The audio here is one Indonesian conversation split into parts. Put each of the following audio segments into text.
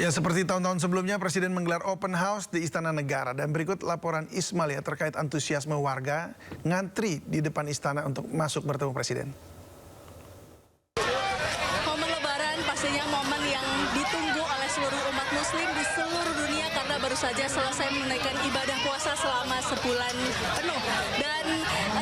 Ya, seperti tahun-tahun sebelumnya, Presiden menggelar open house di Istana Negara. Dan berikut laporan Ismail terkait antusiasme warga ngantri di depan istana untuk masuk bertemu Presiden. Momen Lebaran pastinya momen yang ditunggu oleh seluruh umat muslim di seluruh dunia karena baru saja selesai menunaikan ibadah puasa selama sebulan penuh. Dan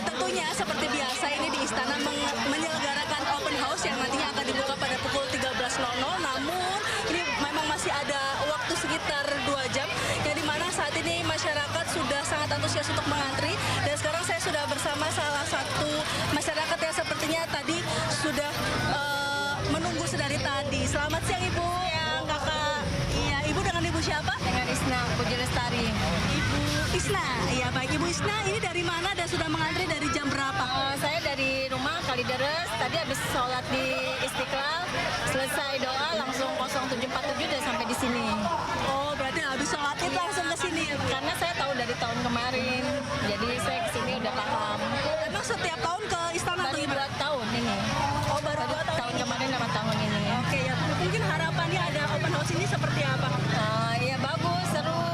tentunya seperti biasa ini di istana menyelenggarakan open house yang nantinya akan dibuka pada pukul 13.00. Namun ini memang masih ada waktu sekitar 2 jam yang dimana saat ini masyarakat sudah sangat antusias untuk mengantri. Dan sekarang saya sudah bersama salah satu masyarakat yang sepertinya tadi sudah menunggu sedari tadi. Selamat siang Ibu. Siang Kakak. Iya, Ibu dengan Ibu siapa? Dengan Isna Puji Lestari. Ibu Isna. Iya baik, Ibu Isna ini dari mana dan sudah mengantri dari jam berapa? Saya dari rumah Kalideres, tadi habis sholat di Istiqlal, selesai doa langsung 07.47 udah sampai di sini. Oh, berarti habis sholat itu langsung ke sini ya, Bu? Karena saya tahu dari tahun kemarin, jadi saya ke sini udah paham. Emang setiap tahun ke istana atau Baru gimana? 2 tahun ini. Oh, baru 2 tahun. Tahun kemarin sama tahun ini. Oke ya, mungkin harapannya ada open house ini seperti apa? Ya bagus, seru,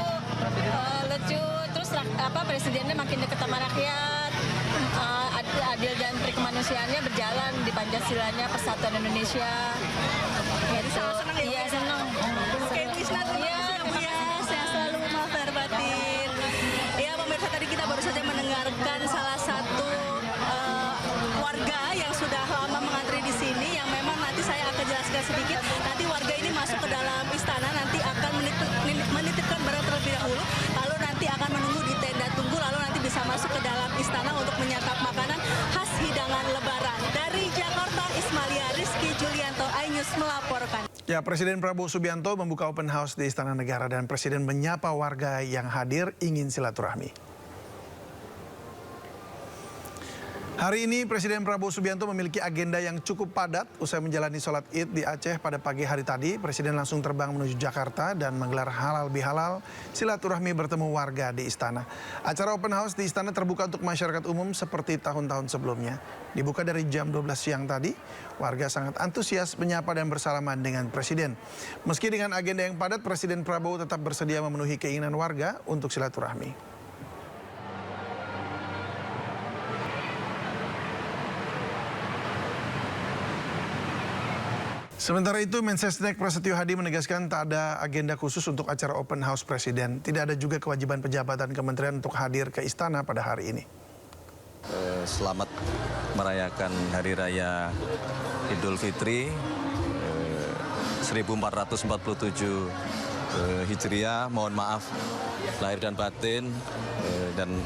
lucu, terus presidennya makin dekat sama rakyat, adil dan perikemanusiaannya berjalan di Pancasilanya, Persatuan Indonesia. Gitu. Senang ya? Iya senang. Oke, Bu Isna, terima Iya, kasih ya, Bu terima ya. Sehat selalu, maaf lahir batin. Ya, pemirsa, tadi kita baru saja mendengarkan salah satu warga yang sudah lama mengantri di sini, yang memang nanti saya akan jelaskan sedikit. Nanti warga ini masuk ke dalam istana, nanti akan menitipkan barang terlebih dahulu, lalu nanti akan menunggu di tenda tunggu, lalu nanti bisa masuk ke dalam istana untuk menyantap makanan khas hidangan Lebaran. Dari Jakarta, Ismalia Rizky Julianto, iNews melaporkan. Ya, Presiden Prabowo Subianto membuka open house di Istana Negara dan Presiden menyapa warga yang hadir ingin silaturahmi. Hari ini Presiden Prabowo Subianto memiliki agenda yang cukup padat. Usai menjalani sholat Id di Aceh pada pagi hari tadi, Presiden langsung terbang menuju Jakarta dan menggelar halal bihalal silaturahmi bertemu warga di istana. Acara open house di istana terbuka untuk masyarakat umum seperti tahun-tahun sebelumnya. Dibuka dari jam 12 siang tadi, warga sangat antusias menyapa dan bersalaman dengan Presiden. Meski dengan agenda yang padat, Presiden Prabowo tetap bersedia memenuhi keinginan warga untuk silaturahmi. Sementara itu, Mensesnek Prasetyo Hadi menegaskan tak ada agenda khusus untuk acara open house Presiden. Tidak ada juga kewajiban pejabat dan kementerian untuk hadir ke istana pada hari ini. Selamat merayakan Hari Raya Idul Fitri 1447 Hijriah. Mohon maaf lahir dan batin dan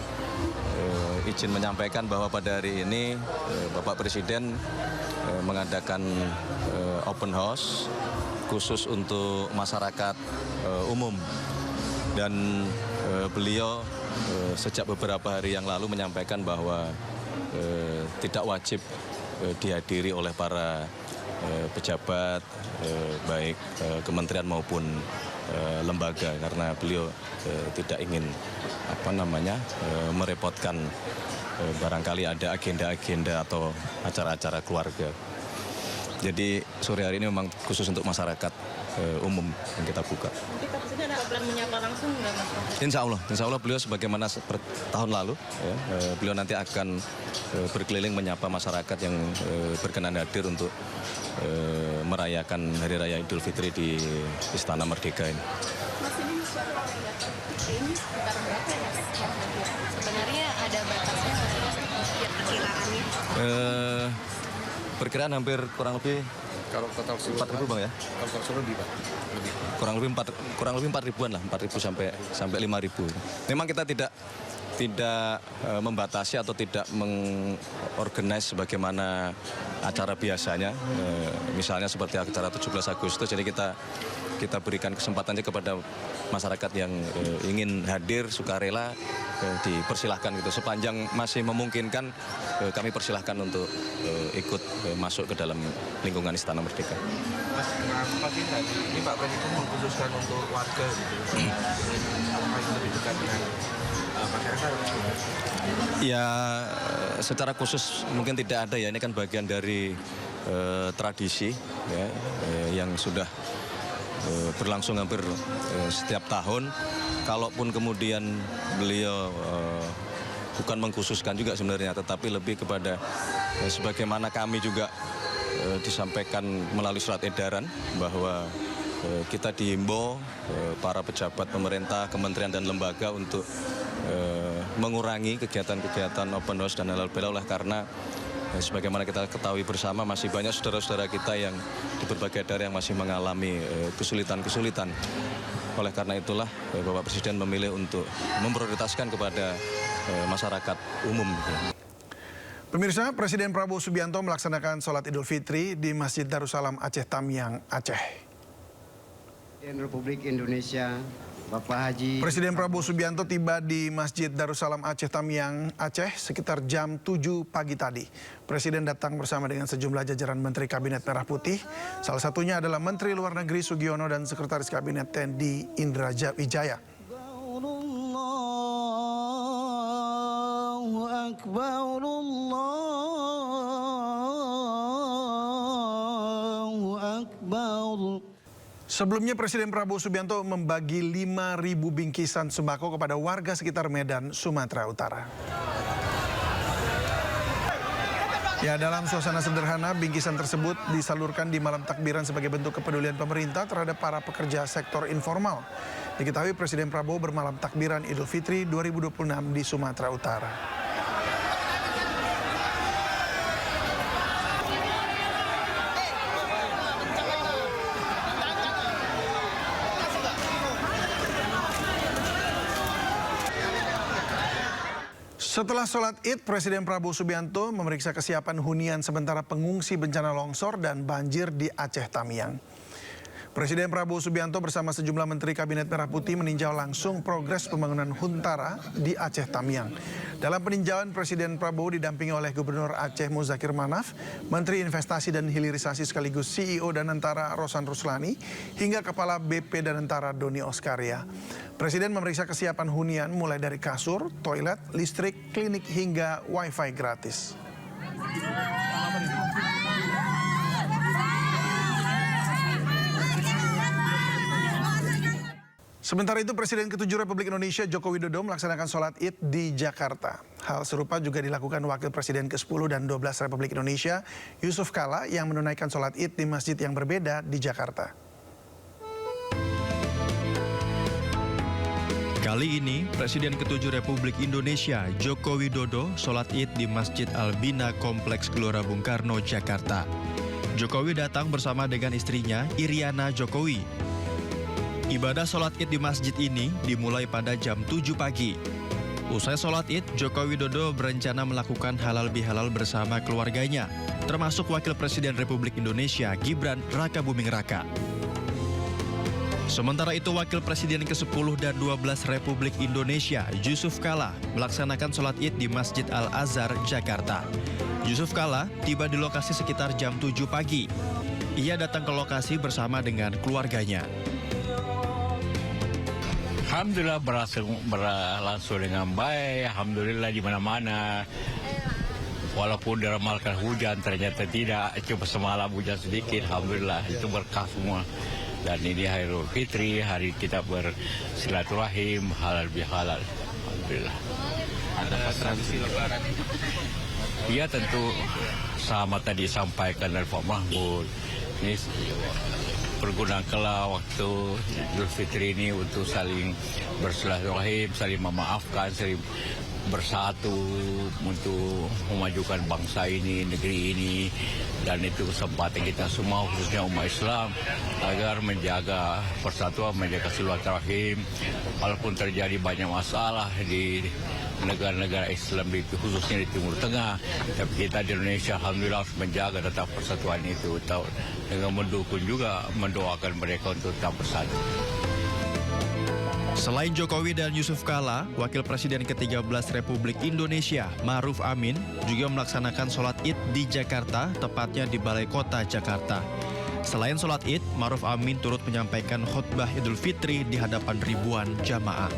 izin menyampaikan bahwa pada hari ini Bapak Presiden mengadakan open house khusus untuk masyarakat umum, dan beliau sejak beberapa hari yang lalu menyampaikan bahwa tidak wajib dihadiri oleh para pejabat baik kementerian maupun lembaga, karena beliau tidak ingin merepotkan barangkali ada agenda-agenda atau acara-acara keluarga. Jadi sore hari ini memang khusus untuk masyarakat umum yang kita buka. Kita kesini ada program menyapa langsung nggak Mas? Insya Allah beliau sebagaimana tahun lalu, ya, beliau nanti akan berkeliling menyapa masyarakat yang berkenan hadir untuk merayakan Hari Raya Idul Fitri di Istana Merdeka ini. Mas, ini ini sekitar berapa ya Mas? Sebenarnya ada batasnya nggak sih Mas? Perkiraannya? Perkiraan hampir kurang lebih kalau total 4.000 Bang ya? Kalau lebih Pak. Lebih. Kurang lebih 4.000-an lah, 4.000 sampai 5.000. Memang kita tidak membatasi atau tidak mengorganize sebagaimana acara biasanya. Misalnya seperti acara 17 Agustus, jadi kita berikan kesempatan aja kepada masyarakat yang ingin hadir sukarela, dipersilahkan gitu. Sepanjang masih memungkinkan, kami persilahkan untuk ikut masuk ke dalam lingkungan Istana Merdeka. Mas, kenapa sih tadi ini Pak Presiden mengkhususkan untuk warga gitu? Ingin lebih dekat dengan masyarakat? Ya, secara khusus mungkin tidak ada ya. Ini kan bagian dari tradisi ya, yang sudah berlangsung hampir setiap tahun. Kalaupun kemudian beliau bukan mengkhususkan juga sebenarnya, tetapi lebih kepada sebagaimana kami juga disampaikan melalui surat edaran bahwa kita dihimbau para pejabat pemerintah, kementerian dan lembaga untuk mengurangi kegiatan-kegiatan open house dan halal bihalal karena sebagaimana kita ketahui bersama masih banyak saudara-saudara kita yang di berbagai daerah yang masih mengalami kesulitan-kesulitan. Oleh karena itulah Bapak Presiden memilih untuk memprioritaskan kepada masyarakat umum. Pemirsa, Presiden Prabowo Subianto melaksanakan sholat Idul Fitri di Masjid Darussalam Aceh Tamiang, Aceh. Republik Indonesia, Bapak Haji. Presiden Prabowo Subianto tiba di Masjid Darussalam Aceh Tamiang, Aceh sekitar jam 7 pagi tadi. Presiden datang bersama dengan sejumlah jajaran Menteri Kabinet Merah Putih. Salah satunya adalah Menteri Luar Negeri Sugiono dan Sekretaris Kabinet Tendi Indra Wijaya. Allahu Akbar, Allahu Akbar. Sebelumnya Presiden Prabowo Subianto membagi 5.000 bingkisan sembako kepada warga sekitar Medan, Sumatera Utara. Ya, dalam suasana sederhana, bingkisan tersebut disalurkan di malam takbiran sebagai bentuk kepedulian pemerintah terhadap para pekerja sektor informal. Diketahui Presiden Prabowo bermalam takbiran Idul Fitri 2026 di Sumatera Utara. Setelah sholat Id, Presiden Prabowo Subianto memeriksa kesiapan hunian sementara pengungsi bencana longsor dan banjir di Aceh Tamiang. Presiden Prabowo Subianto bersama sejumlah Menteri Kabinet Merah Putih meninjau langsung progres pembangunan Huntara di Aceh Tamiang. Dalam peninjauan, Presiden Prabowo didampingi oleh Gubernur Aceh Muzakir Manaf, Menteri Investasi dan Hilirisasi sekaligus CEO Danantara Rosan Ruslani, hingga Kepala BP Danantara Doni Oskaria. Presiden memeriksa kesiapan hunian mulai dari kasur, toilet, listrik, klinik hingga wifi gratis. Sementara itu, Presiden ke-7 Republik Indonesia Joko Widodo melaksanakan sholat Id di Jakarta. Hal serupa juga dilakukan Wakil Presiden ke-10 dan 12 Republik Indonesia, Yusuf Kala, yang menunaikan sholat Id di masjid yang berbeda di Jakarta. Kali ini, Presiden ke-7 Republik Indonesia Joko Widodo sholat Id di Masjid Al-Bina Kompleks Gelora Bung Karno, Jakarta. Jokowi datang bersama dengan istrinya, Iriana Jokowi. Ibadah sholat Id di masjid ini dimulai pada jam 7 pagi. Usai sholat Id, Joko Widodo berencana melakukan halal bihalal bersama keluarganya, termasuk Wakil Presiden Republik Indonesia Gibran Rakabuming Raka. Sementara itu, Wakil Presiden ke-10 dan 12 Republik Indonesia Yusuf Kala melaksanakan sholat Id di Masjid Al-Azhar, Jakarta. Yusuf Kala tiba di lokasi sekitar jam 7 pagi. Ia datang ke lokasi bersama dengan keluarganya. Alhamdulillah berlangsung dengan baik, Alhamdulillah di mana-mana. Walaupun diramalkan hujan, ternyata tidak, cuma semalam hujan sedikit, Alhamdulillah, itu berkah semua. Dan ini hari Idul Fitri, hari kita bersilaturahim, halal bihalal, Alhamdulillah. Ada tradisi lebaran itu? Ya tentu, sama tadi sampaikan dari Pak Mahfud, ini pergunakanlah waktu Idul Fitri ini untuk saling bersilaturahim, saling memaafkan, saling bersatu untuk memajukan bangsa ini, negeri ini, dan itu kesempatan kita semua khususnya umat Islam agar menjaga persatuan, menjaga silaturahim. Walaupun terjadi banyak masalah di negara-negara Islam khususnya di Timur Tengah, tapi kita di Indonesia alhamdulillah harus menjaga tetap persatuan itu dengan mendukung juga mendoakan mereka untuk tetap bersatu. Selain Jokowi dan Yusuf Kala, Wakil Presiden ke-13 Republik Indonesia Ma'ruf Amin juga melaksanakan sholat Id di Jakarta, tepatnya di Balai Kota Jakarta. Selain sholat Id, Ma'ruf Amin turut menyampaikan khutbah Idul Fitri di hadapan ribuan jamaah.